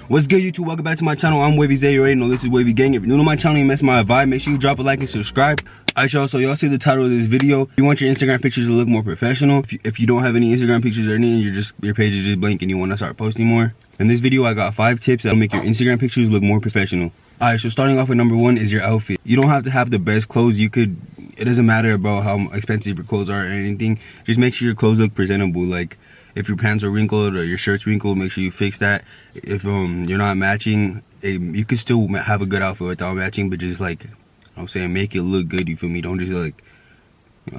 What's good, YouTube? Welcome back to my channel. I'm Wavy Zay. You already know this is Wavy Gang. If you're new to my channel and mess my vibe, make sure you drop a like and subscribe. Alright, y'all, so y'all see the title of this video. If you want your Instagram pictures to look more professional, if you don't have any Instagram pictures or anything, your page is just blank and you want to start posting more, in this video I got 5 tips that'll make your Instagram pictures look more professional. Alright, so starting off with number 1 is your outfit. You don't have to have the best clothes. It doesn't matter about how expensive your clothes are or anything. Just make sure your clothes look presentable. Like, if your pants are wrinkled or your shirt's wrinkled, make sure you fix that. If you're not matching, you can still have a good outfit without matching, but just like, I'm saying, make it look good, you feel me? Don't just like,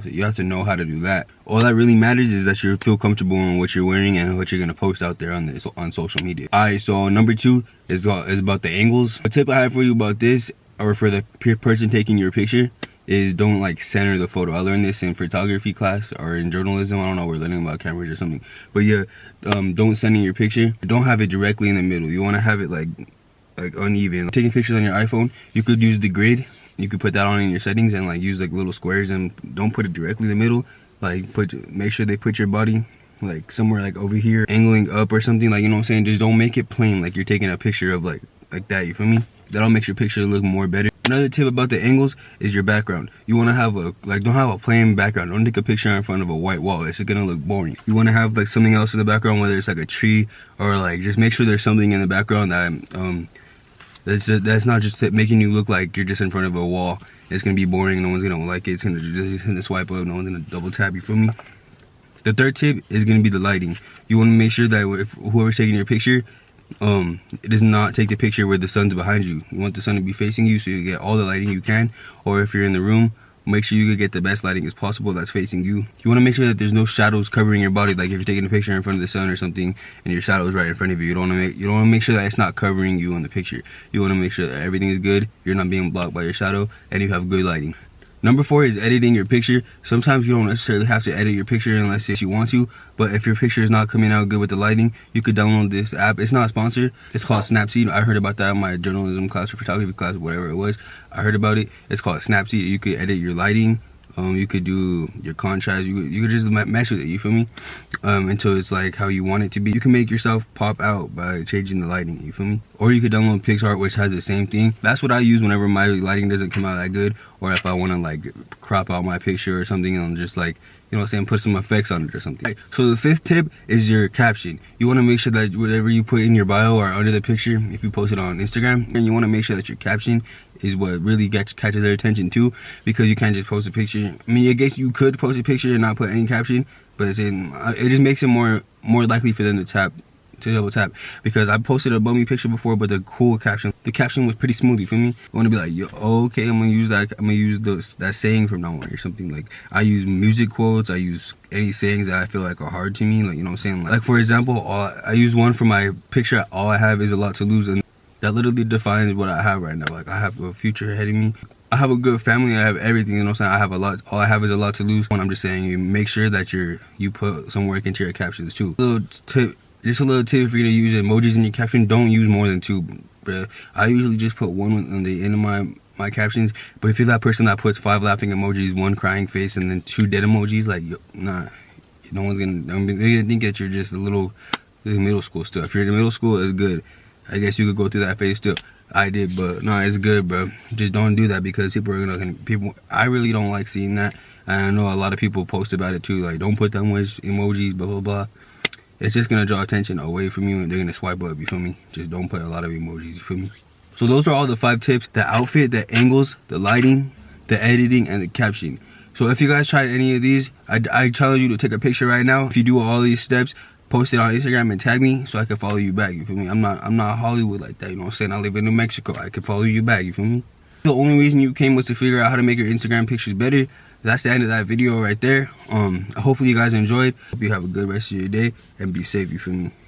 you have to know how to do that. All that really matters is that you feel comfortable in what you're wearing and what you're gonna post out there on social media. Alright, so number 2 is about the angles. A tip I have for you about this, or for the person taking your picture, is don't like center the photo. I learned this in photography class or in journalism. I don't know, we're learning about cameras or something. But yeah, don't center your picture. Don't have it directly in the middle. You want to have it like uneven. Taking pictures on your iPhone, you could use the grid. You could put that on in your settings and like use like little squares, and don't put it directly in the middle. Like make sure they put your body like somewhere like over here, angling up or something, like, you know what I'm saying? Just don't make it plain like you're taking a picture of like that, you feel me? That'll make your picture look more better. Another tip about the angles is your background. You want to have don't have a plain background. Don't take a picture in front of a white wall. It's gonna look boring. You want to have like something else in the background, whether it's like a tree or like, just make sure there's something in the background that that's not just making you look like you're just in front of a wall. It's gonna be boring. No one's gonna like it. It's gonna swipe up. No one's gonna double tap. You feel me? The third tip is gonna be the lighting. You want to make sure that if whoever's taking your picture, it does not take the picture where the sun's behind you. You want the sun to be facing you so you get all the lighting you can. Or if you're in the room, make sure you get the best lighting as possible that's facing you. You want to make sure that there's no shadows covering your body. Like if you're taking a picture in front of the sun or something and your shadow is right in front of you, you don't want to make sure that it's not covering you in the picture. You want to make sure that everything is good, you're not being blocked by your shadow, and you have good lighting. Number 4 is editing your picture. Sometimes you don't necessarily have to edit your picture unless you want to, but if your picture is not coming out good with the lighting, you could download this app. It's not sponsored. It's called Snapseed. I heard about that in my journalism class or photography class, whatever it was. I heard about it. It's called Snapseed. You could edit your lighting. You could do your contrast. You could just mess with it, you feel me? Until it's like how you want it to be. You can make yourself pop out by changing the lighting, you feel me? Or you could download PixArt, which has the same thing. That's what I use whenever my lighting doesn't come out that good, or if I want to like crop out my picture or something and just like, you know what I'm saying, put some effects on it or something. So the 5th tip is your caption. You want to make sure that whatever you put in your bio or under the picture, if you post it on Instagram, and you want to make sure that your caption is what really catches their attention too, because you can't just post a picture. I mean, I guess you could post a picture and not put any caption, but it just makes it more likely for them to double tap, because I posted a bummy picture before, but the caption was pretty smooth, you feel me? I want to be like, yo, okay, I'm gonna use that saying from now on or something. Like, I use music quotes, I use any sayings that I feel like are hard to me, like, you know what I'm saying? Like for example, I use one for my picture, all I have is a lot to lose, and that literally defines what I have right now. Like, I have a future ahead of me. I have a good family. I have everything, you know what I'm saying? I have a lot. All I have is a lot to lose. And I'm just saying, you make sure that you put some work into your captions too. Just a little tip, if you're gonna use emojis in your caption, don't use more than 2, bruh. I usually just put 1 on the end of my captions, but if you're that person that puts 5 laughing emojis, 1 crying face, and then 2 dead emojis, like, nah, no one's gonna, they're gonna think that you're just a little middle school still. If you're in middle school, it's good. I guess you could go through that phase still. I did, but no, it's good, bro. Just don't do that, because I really don't like seeing that. And I know a lot of people post about it too, like, don't put that much emojis, blah blah blah. It's just gonna draw attention away from you, and they're gonna swipe up, you feel me? Just don't put a lot of emojis, you feel me? So those are all the 5 tips: the outfit, the angles, the lighting, the editing, and the caption. So if you guys tried any of these, I challenge you to take a picture right now. If you do all these steps, post it on Instagram and tag me so I can follow you back, you feel me? I'm not Hollywood like that, you know what I'm saying? I live in New Mexico. I can follow you back, you feel me? The only reason you came was to figure out how to make your Instagram pictures better. That's the end of that video right there. Hopefully you guys enjoyed. Hope you have a good rest of your day and be safe, you feel me?